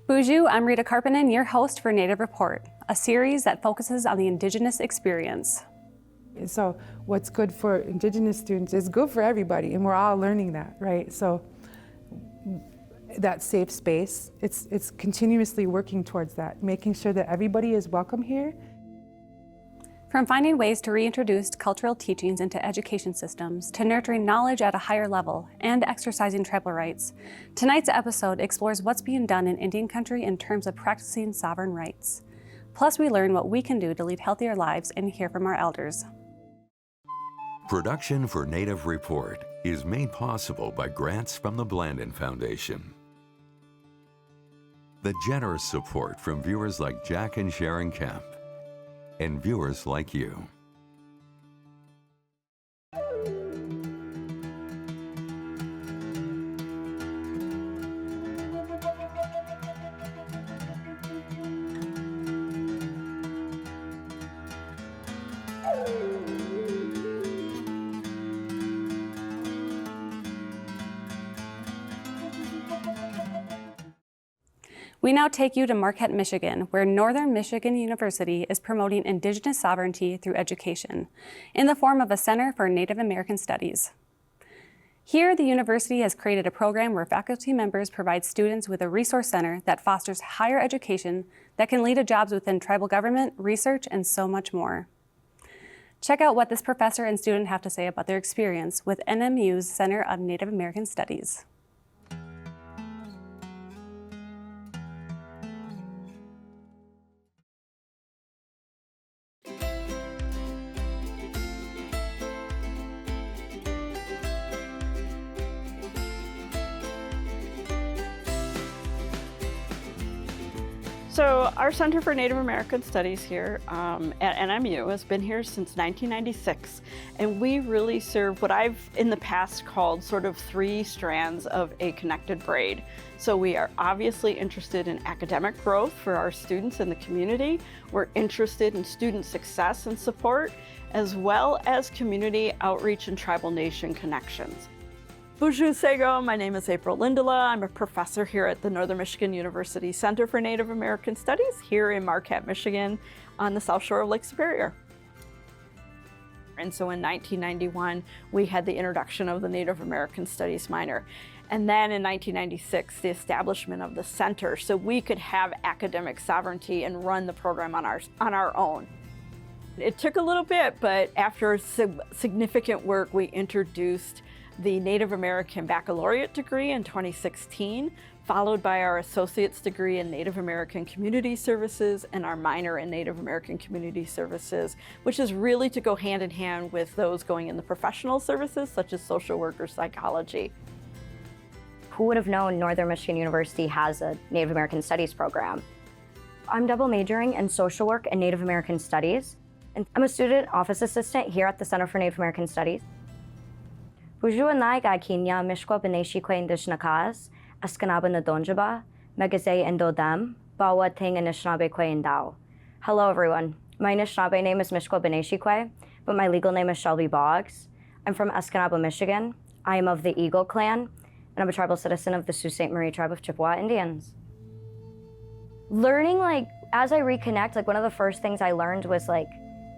Vieux, I'm Rita Karpinen, your host for Native Report, a series that focuses on the Indigenous experience. So what's good for Indigenous students is good for everybody, and we're all learning that, right? So that safe space, it's continuously working towards that, making sure that everybody is welcome here. From finding ways to reintroduce cultural teachings into education systems, to nurturing knowledge at a higher level, and exercising tribal rights, tonight's episode explores what's being done in Indian country in terms of practicing sovereign rights. Plus, we learn what we can do to lead healthier lives and hear from our elders. Production for Native Report is made possible by grants from the Blandin Foundation. The generous support from viewers like Jack and Sharon Kemp, and viewers like you. We now take you to Marquette, Michigan, where Northern Michigan University is promoting Indigenous sovereignty through education in the form of a Center for Native American Studies. Here, the university has created a program where faculty members provide students with a resource center that fosters higher education that can lead to jobs within tribal government, research, and so much more. Check out what this professor and student have to say about their experience with NMU's Center of Native American Studies. So our Center for Native American Studies here at NMU has been here since 1996, and we really serve what I've in the past called sort of three strands of a connected braid. So we are obviously interested in academic growth for our students in the community. We're interested in student success and support, as well as community outreach and tribal nation connections. Bonjour, Sego. My name is April Lindola. I'm a professor here at the Northern Michigan University Center for Native American Studies here in Marquette, Michigan on the south shore of Lake Superior. And so in 1991, we had the introduction of the Native American Studies minor. And then in 1996, the establishment of the center so we could have academic sovereignty and run the program on our own. It took a little bit, but after significant work, we introduced the Native American Baccalaureate degree in 2016, followed by our Associate's degree in Native American Community Services and our minor in Native American Community Services, which is really to go hand in hand with those going in the professional services, such as social work or psychology. Who would have known Northern Michigan University has a Native American Studies program? I'm double majoring in social work and Native American Studies, and I'm a student office assistant here at the Center for Native American Studies. Bonjour nai ga kinya mishkwa beneshi kwe indishnakas, askanaba nadonjaba, megase endodem, bawa ting anishinaabe kwe indao. Hello everyone, my Anishinaabe name is Mishkwa Beneshikwe, but my legal name is Shelby Boggs. I'm from Escanaba, Michigan. I am of the Eagle Clan, and I'm a tribal citizen of the Sault Ste. Marie tribe of Chippewa Indians. Learning, as I reconnect, one of the first things I learned was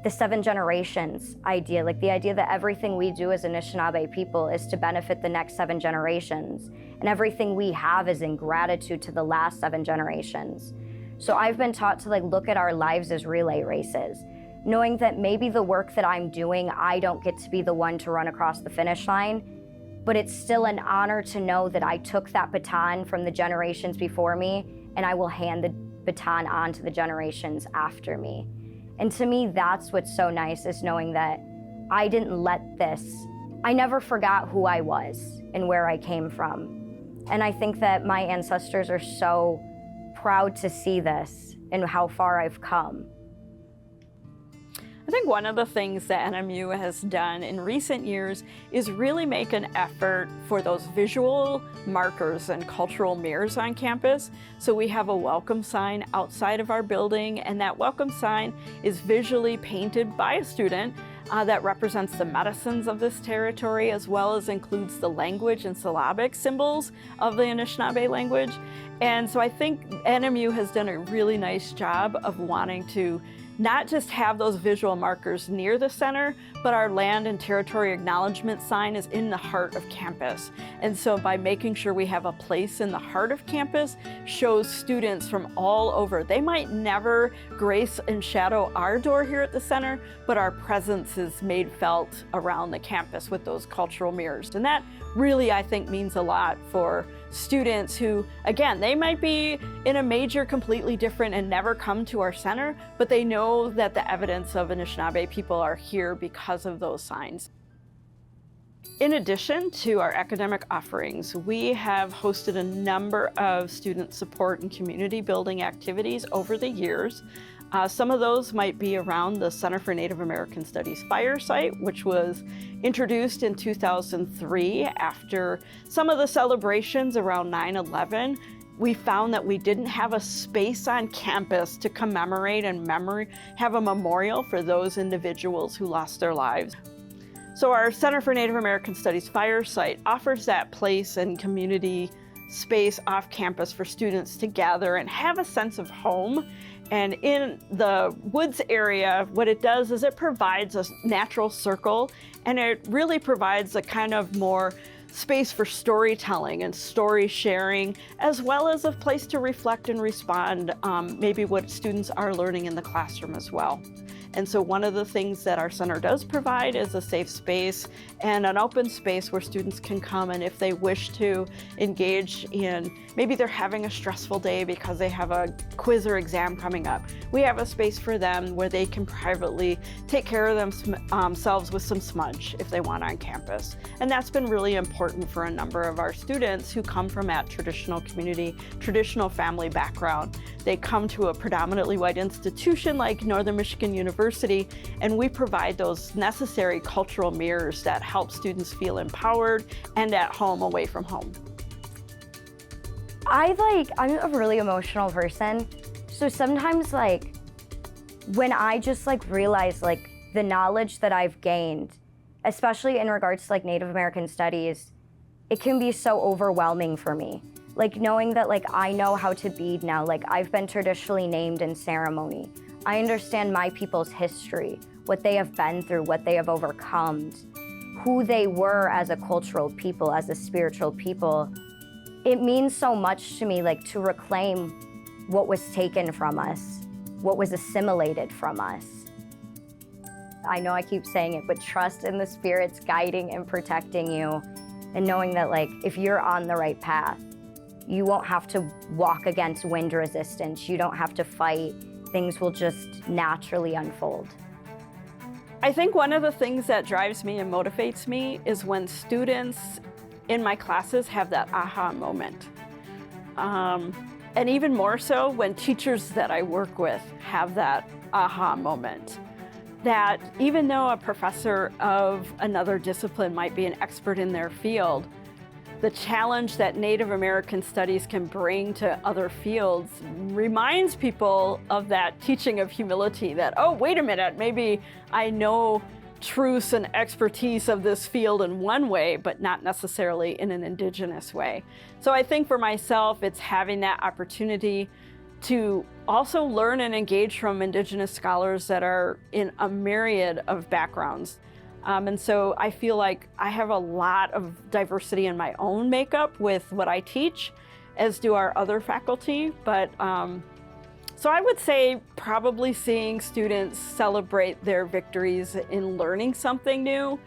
the 7 generations idea, the idea that everything we do as Anishinaabe people is to benefit the next 7 generations. And everything we have is in gratitude to the last 7 generations. So I've been taught to look at our lives as relay races, knowing that maybe the work that I'm doing, I don't get to be the one to run across the finish line, but it's still an honor to know that I took that baton from the generations before me, and I will hand the baton on to the generations after me. And to me, that's what's so nice, is knowing that I didn't I never forgot who I was and where I came from. And I think that my ancestors are so proud to see this and how far I've come. I think one of the things that NMU has done in recent years is really make an effort for those visual markers and cultural mirrors on campus. So we have a welcome sign outside of our building, and that welcome sign is visually painted by a student that represents the medicines of this territory, as well as includes the language and syllabic symbols of the Anishinaabe language. And so I think NMU has done a really nice job of wanting to not just have those visual markers near the center, but our land and territory acknowledgement sign is in the heart of campus. And so by making sure we have a place in the heart of campus shows students from all over. They might never grace and shadow our door here at the center, but our presence is made felt around the campus with those cultural mirrors. And that really, I think, means a lot for students who, again, they might be in a major completely different and never come to our center, but they know that the evidence of Anishinaabe people are here because of those signs. In addition to our academic offerings, we have hosted a number of student support and community building activities over the years. Some of those might be around the Center for Native American Studies fire site, which was introduced in 2003 after some of the celebrations around 9/11. We found that we didn't have a space on campus to commemorate and have a memorial for those individuals who lost their lives. So our Center for Native American Studies fire site offers that place and community space off campus for students to gather and have a sense of home. And in the woods area, what it does is it provides a natural circle, and it really provides a kind of more space for storytelling and story sharing, as well as a place to reflect and respond, maybe what students are learning in the classroom as well. And so one of the things that our center does provide is a safe space and an open space where students can come, and if they wish to engage in, maybe they're having a stressful day because they have a quiz or exam coming up, we have a space for them where they can privately take care of themselves with some smudge if they want on campus. And that's been really important for a number of our students who come from that traditional community, traditional family background. They come to a predominantly white institution like Northern Michigan University, and we provide those necessary cultural mirrors that help students feel empowered and at home away from home. I'm a really emotional person. So sometimes when I just realize the knowledge that I've gained, especially in regards to Native American studies, it can be so overwhelming for me. Knowing that I know how to bead now, I've been traditionally named in ceremony. I understand my people's history, what they have been through, what they have overcome, who they were as a cultural people, as a spiritual people. It means so much to me, to reclaim what was taken from us, what was assimilated from us. I know I keep saying it, but trust in the spirits guiding and protecting you, and knowing that if you're on the right path, you won't have to walk against wind resistance. You don't have to fight. Things will just naturally unfold. I think one of the things that drives me and motivates me is when students in my classes have that aha moment. And even more so when teachers that I work with have that aha moment. That even though a professor of another discipline might be an expert in their field, the challenge that Native American studies can bring to other fields reminds people of that teaching of humility, that, oh, wait a minute, maybe I know truths and expertise of this field in one way, but not necessarily in an Indigenous way. So I think for myself, it's having that opportunity to also learn and engage from Indigenous scholars that are in a myriad of backgrounds. And so I feel like I have a lot of diversity in my own makeup with what I teach, as do our other faculty. But so I would say probably seeing students celebrate their victories in learning something new,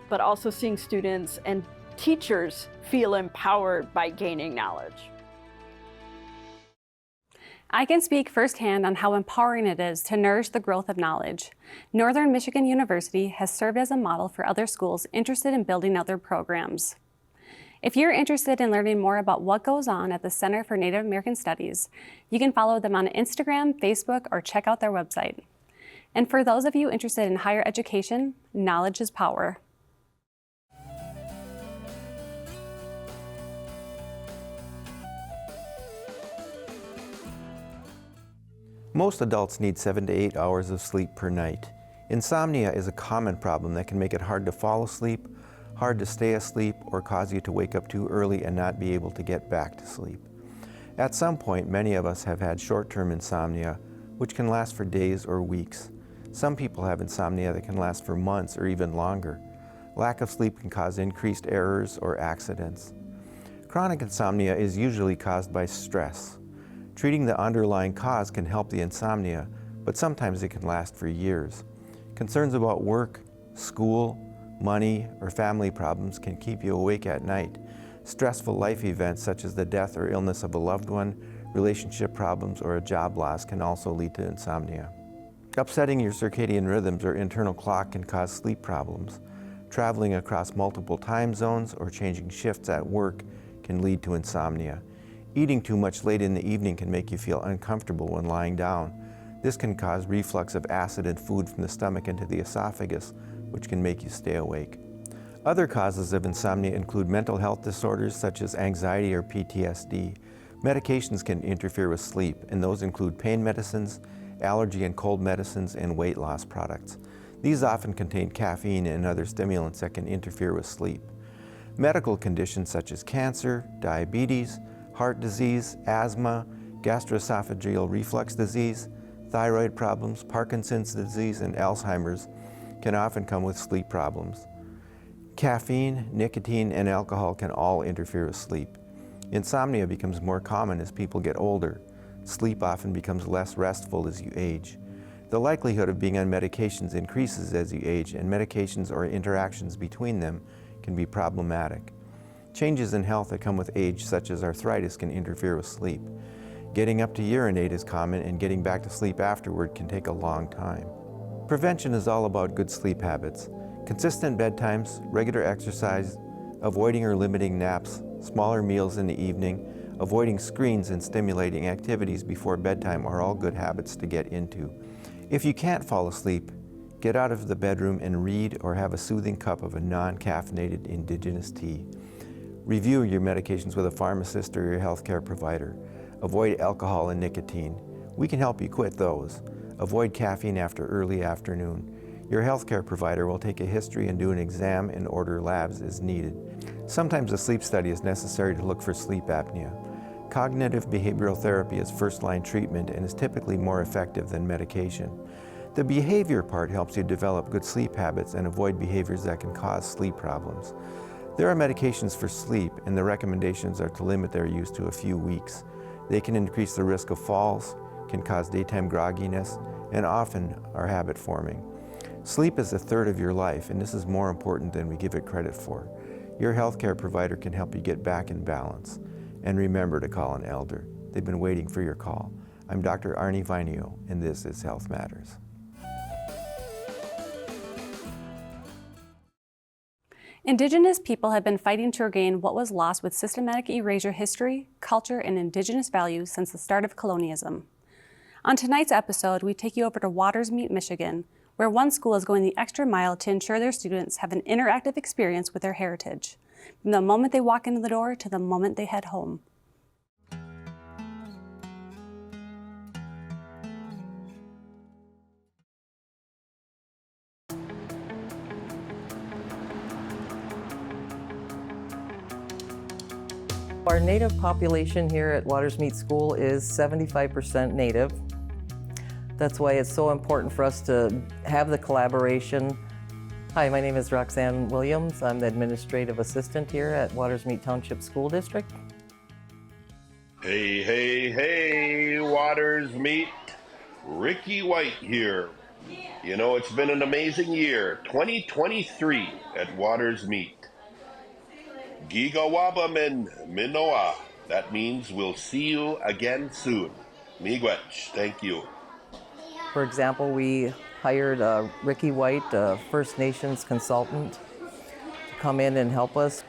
but also seeing students and teachers feel empowered by gaining knowledge. I can speak firsthand on how empowering it is to nourish the growth of knowledge. Northern Michigan University has served as a model for other schools interested in building out their programs. If you're interested in learning more about what goes on at the Center for Native American Studies, you can follow them on Instagram, Facebook, or check out their website. And for those of you interested in higher education, knowledge is power. Most adults need 7 to 8 hours of sleep per night. Insomnia is a common problem that can make it hard to fall asleep, hard to stay asleep, or cause you to wake up too early and not be able to get back to sleep. At some point, many of us have had short-term insomnia, which can last for days or weeks. Some people have insomnia that can last for months or even longer. Lack of sleep can cause increased errors or accidents. Chronic insomnia is usually caused by stress. Treating the underlying cause can help the insomnia, but sometimes it can last for years. Concerns about work, school, money, or family problems can keep you awake at night. Stressful life events such as the death or illness of a loved one, relationship problems, or a job loss can also lead to insomnia. Upsetting your circadian rhythms or internal clock can cause sleep problems. Traveling across multiple time zones or changing shifts at work can lead to insomnia. Eating too much late in the evening can make you feel uncomfortable when lying down. This can cause reflux of acid and food from the stomach into the esophagus, which can make you stay awake. Other causes of insomnia include mental health disorders such as anxiety or PTSD. Medications can interfere with sleep, and those include pain medicines, allergy and cold medicines, and weight loss products. These often contain caffeine and other stimulants that can interfere with sleep. Medical conditions such as cancer, diabetes, heart disease, asthma, gastroesophageal reflux disease, thyroid problems, Parkinson's disease, and Alzheimer's can often come with sleep problems. Caffeine, nicotine, and alcohol can all interfere with sleep. Insomnia becomes more common as people get older. Sleep often becomes less restful as you age. The likelihood of being on medications increases as you age, and medications or interactions between them can be problematic. Changes in health that come with age, such as arthritis, can interfere with sleep. Getting up to urinate is common, and getting back to sleep afterward can take a long time. Prevention is all about good sleep habits. Consistent bedtimes, regular exercise, avoiding or limiting naps, smaller meals in the evening, avoiding screens and stimulating activities before bedtime are all good habits to get into. If you can't fall asleep, get out of the bedroom and read or have a soothing cup of a non-caffeinated Indigenous tea. Review your medications with a pharmacist or your healthcare provider. Avoid alcohol and nicotine. We can help you quit those. Avoid caffeine after early afternoon. Your healthcare provider will take a history and do an exam and order labs as needed. Sometimes a sleep study is necessary to look for sleep apnea. Cognitive behavioral therapy is first-line treatment and is typically more effective than medication. The behavior part helps you develop good sleep habits and avoid behaviors that can cause sleep problems. There are medications for sleep, and the recommendations are to limit their use to a few weeks. They can increase the risk of falls, can cause daytime grogginess, and often are habit-forming. Sleep is a third of your life, and this is more important than we give it credit for. Your healthcare provider can help you get back in balance. And remember to call an elder. They've been waiting for your call. I'm Dr. Arnie Vieux, and this is Health Matters. Indigenous people have been fighting to regain what was lost with systematic erasure history, culture, and Indigenous values since the start of colonialism. On tonight's episode, we take you over to Watersmeet, Michigan, where one school is going the extra mile to ensure their students have an interactive experience with their heritage, from the moment they walk into the door to the moment they head home. Our Native population here at Watersmeet School is 75% Native. That's why it's so important for us to have the collaboration. Hi, my name is Roxanne Williams. I'm the administrative assistant here at Watersmeet Township School District. Hey, hey, hey, Watersmeet. Ricky White here. You know, it's been an amazing year, 2023 at Watersmeet. Gigawaba min minoa. That means we'll see you again soon. Miigwech, thank you. For example, we hired Ricky White, a First Nations consultant, to come in and help us.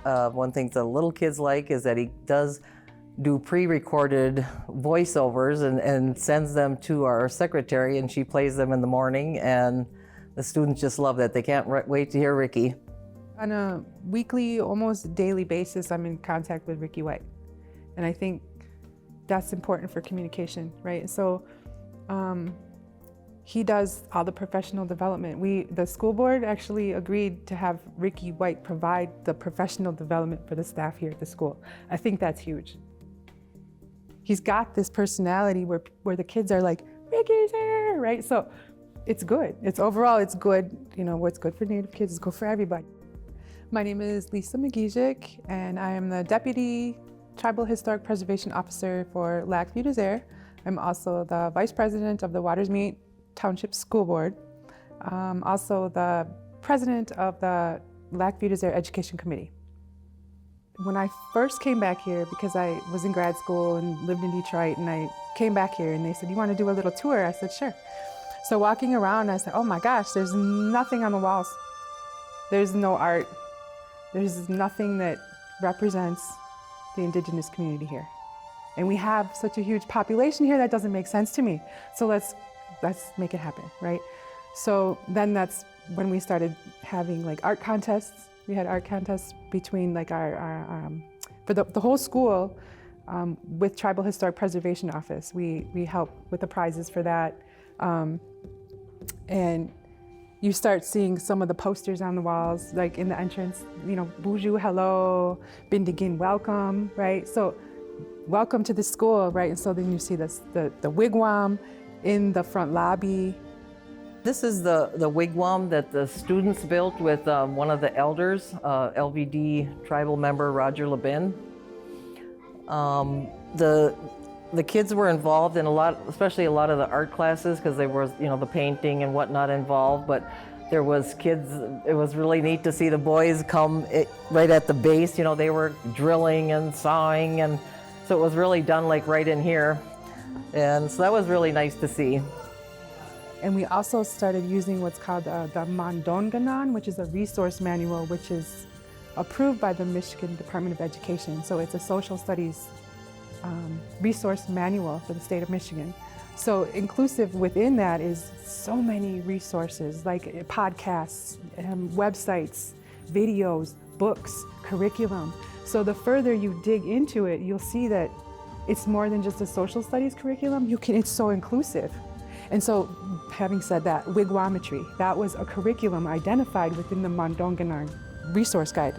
One thing the little kids like is that he does do pre-recorded voiceovers and sends them to our secretary, and she plays them in the morning, and the students just love that. They can't wait to hear Ricky. On a weekly, almost daily basis, I'm in contact with Ricky White. And I think that's important for communication, right? So He does all the professional development. The school board actually agreed to have Ricky White provide the professional development for the staff here at the school. I think that's huge. He's got this personality where the kids are like, Ricky's here, right? So it's good. Overall, it's good. You know, what's good for Native kids is good for everybody. My name is Lisa McGeesick, and I am the Deputy Tribal Historic Preservation Officer for Lac Vieux. I'm also the Vice President of the Watersmeet Township School Board. Also the President of the Lac Vieux Education Committee. When I first came back here, because I was in grad school and lived in Detroit, and I came back here and they said, you want to do a little tour? I said, sure. So walking around, I said, oh my gosh, there's nothing on the walls. There's no art. There's nothing that represents the Indigenous community here. And we have such a huge population here that doesn't make sense to me. So let's make it happen, right? So then that's when we started having like art contests. We had art contests between like for the whole school with Tribal Historic Preservation Office. We help with the prizes for that. And you start seeing some of the posters on the walls, like in the entrance, you know, Buju, hello, Bindigin, welcome, right? So welcome to the school, right? And so then you see this, the wigwam in the front lobby. This is the wigwam that the students built with one of the elders, LVD tribal member Roger Labin. The kids were involved in especially a lot of the art classes, because there was, you know, the painting and whatnot involved, but there was kids, it was really neat to see the boys come right at the base, you know, they were drilling and sawing, and so it was really done like right in here. And so that was really nice to see. And we also started using what's called the Mandonganon, which is a resource manual, which is approved by the Michigan Department of Education. So it's a social studies resource manual for the state of Michigan. So inclusive within that is so many resources, like podcasts, websites, videos, books, curriculum. So the further you dig into it, you'll see that it's more than just a social studies curriculum. It's so inclusive. And so, having said that, wigwametry, that was a curriculum identified within the Mandonganon resource guide.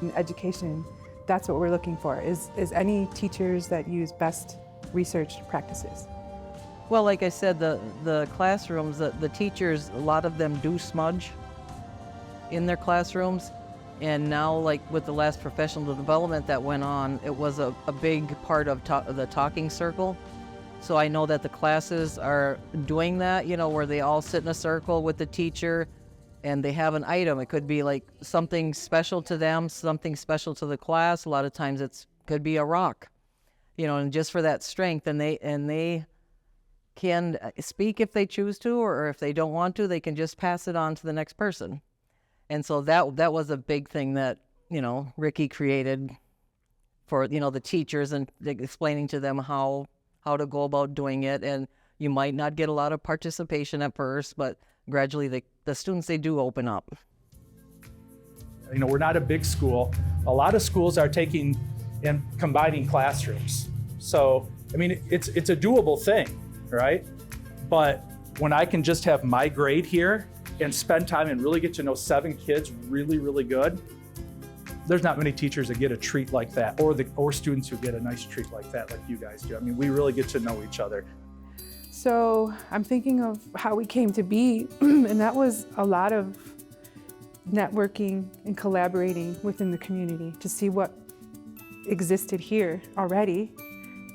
In education, that's what we're looking for, is any teachers that use best research practices. Well, like I said, the classrooms, the teachers, a lot of them do smudge in their classrooms. And now, like with the last professional development that went on, it was a big part of the talking circle. So I know that the classes are doing that, you know, where they all sit in a circle with the teacher and they have an item. It could be like something special to them, something special to the class. A lot of times could be a rock, you know, and just for that strength. And they can speak if they choose to, or if they don't want to, they can just pass it on to the next person. And so that was a big thing that, you know, Ricky created for, you know, the teachers, and explaining to them how to go about doing it. And you might not get a lot of participation at first, but gradually the students, they do open up. You know, we're not a big school. A lot of schools are taking and combining classrooms. So, I mean, it's a doable thing, right? But when I can just have my grade here and spend time and really get to know 7 kids really, really good, there's not many teachers that get a treat like that, or students who get a nice treat like that, like you guys do. I mean, we really get to know each other. So I'm thinking of how we came to be, and that was a lot of networking and collaborating within the community to see what existed here already,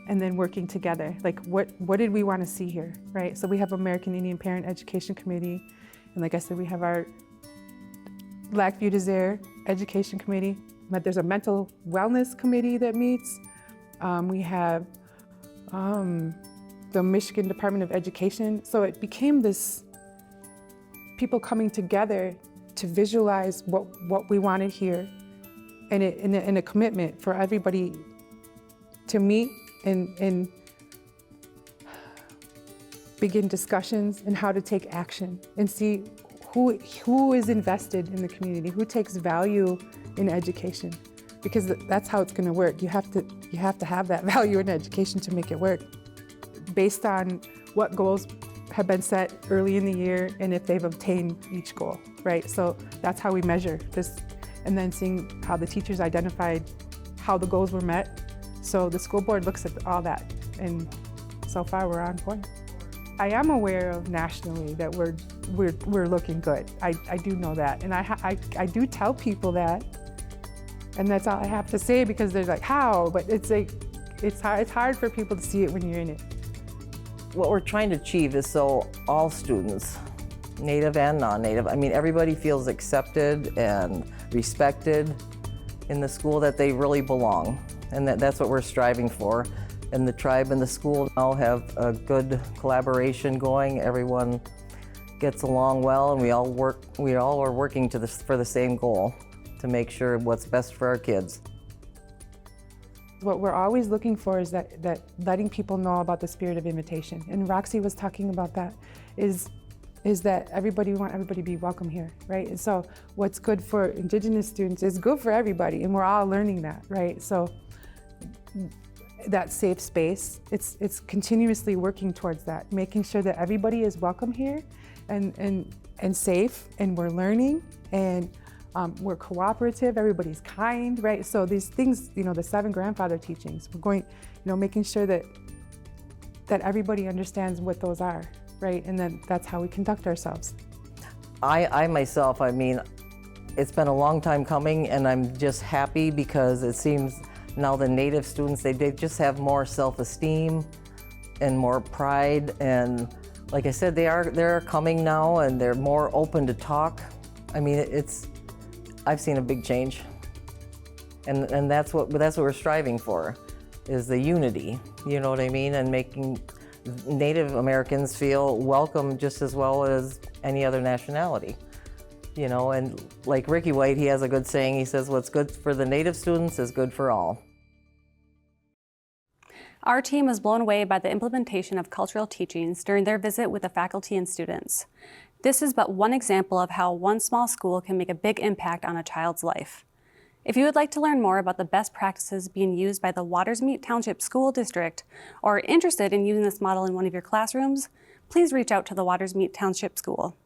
and then working together. Like, what did we want to see here, right? So we have American Indian Parent Education Committee, and like I said, we have our Lac Vieux Education Committee, but there's a mental wellness committee that meets. We have the Michigan Department of Education. So it became this people coming together to visualize what we wanted here, and a commitment for everybody to meet and begin discussions and how to take action and see who is invested in the community, who takes value in education, because that's how it's going to work. You have to have that value in education to make it work. Based on what goals have been set early in the year and if they've obtained each goal, right? So that's how we measure this, and then seeing how the teachers identified how the goals were met. So the school board looks at all that, and so far we're on point. I am aware of nationally that we're looking good. I do know that, and I do tell people that, and that's all I have to say, because they're like, how? But it's like, it's hard for people to see it when you're in it. What we're trying to achieve is so all students, Native and non-Native, I mean, everybody feels accepted and respected in the school, that they really belong. And that's what we're striving for. And the tribe and the school now have a good collaboration going. Everyone gets along well, and we all are working for the same goal, to make sure what's best for our kids. What we're always looking for is that letting people know about the spirit of invitation. And Roxy was talking about that, is that we want everybody to be welcome here, right? And so what's good for Indigenous students is good for everybody, and we're all learning that, right? So that safe space, it's continuously working towards that, making sure that everybody is welcome here and safe, and we're learning, and we're cooperative, everybody's kind, right? So these things, the 7 grandfather teachings, we're going, making sure that everybody understands what those are, right? And then that's how we conduct ourselves. I myself, I mean, it's been a long time coming, and I'm just happy because it seems now the Native students, they just have more self-esteem and more pride, and like I said, they're coming now, and they're more open to talk. I mean, I've seen a big change, and that's what we're striving for, is the unity. You know what I mean, and making Native Americans feel welcome just as well as any other nationality. And like Ricky White, he has a good saying. He says, "What's good for the Native students is good for all." Our team was blown away by the implementation of cultural teachings during their visit with the faculty and students. This is but one example of how one small school can make a big impact on a child's life. If you would like to learn more about the best practices being used by the Watersmeet Township School District, or are interested in using this model in one of your classrooms, please reach out to the Watersmeet Township School.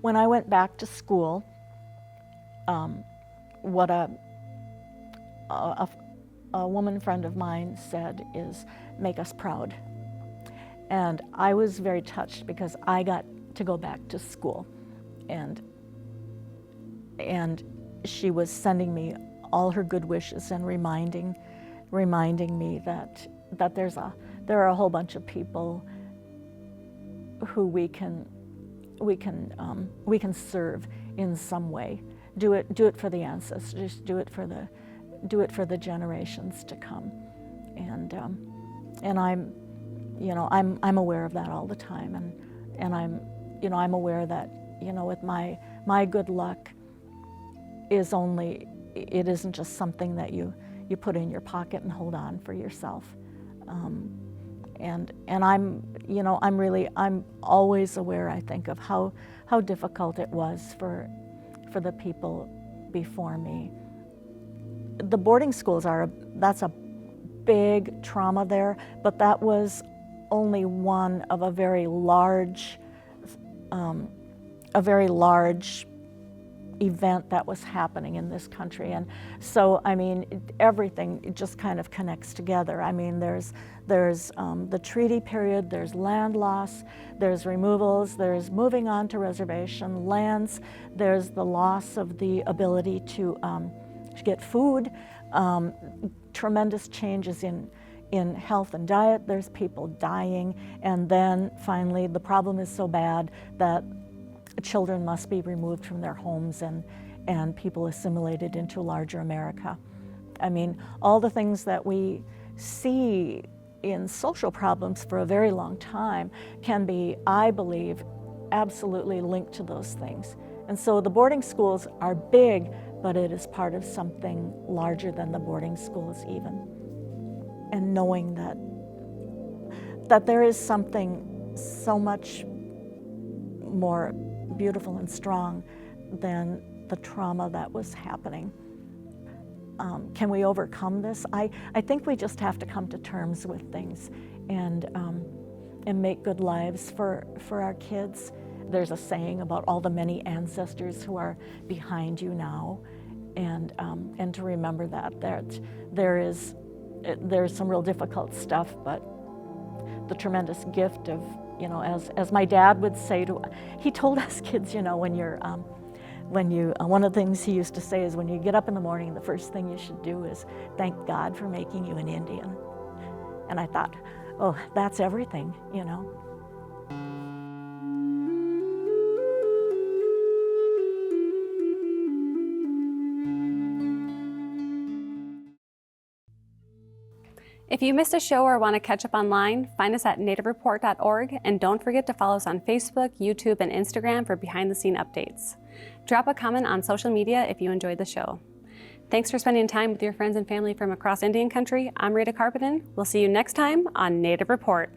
When I went back to school, what a woman friend of mine said is, "Make us proud." And I was very touched, because I got to go back to school, and she was sending me all her good wishes and reminding me that there are a whole bunch of people who we can serve in some way. Do it for the ancestors. Do it for the generations to come. And I'm aware of that all the time. And I'm aware that with my good luck it isn't just something that you put in your pocket and hold on for yourself. And I'm always aware, I think, of how difficult it was for the people before me. The boarding schools that's a big trauma there, but that was only one of a very large event that was happening in this country. And so, I mean, everything just kind of connects together. I mean, there's the treaty period, there's land loss, there's removals, there's moving on to reservation lands, there's the loss of the ability to get food, tremendous changes in health and diet, there's people dying, and then finally the problem is so bad that children must be removed from their homes and people assimilated into larger America. I mean, all the things that we see in social problems for a very long time can be, I believe, absolutely linked to those things. And so the boarding schools are big, but it is part of something larger than the boarding schools even. And knowing that there is something so much more beautiful and strong than the trauma that was happening. Can we overcome this? I think we just have to come to terms with things and make good lives for our kids. There's a saying about all the many ancestors who are behind you now, and to remember that there's some real difficult stuff, but the tremendous gift of, you know, as my dad would say he told us kids, you know, one of the things he used to say is when you get up in the morning, the first thing you should do is thank God for making you an Indian. And I thought, oh, that's everything, you know. If you missed a show or want to catch up online, find us at nativereport.org, and don't forget to follow us on Facebook, YouTube, and Instagram for behind-the-scene updates. Drop a comment on social media if you enjoyed the show. Thanks for spending time with your friends and family from across Indian country. I'm Rita Carpenter. We'll see you next time on Native Report.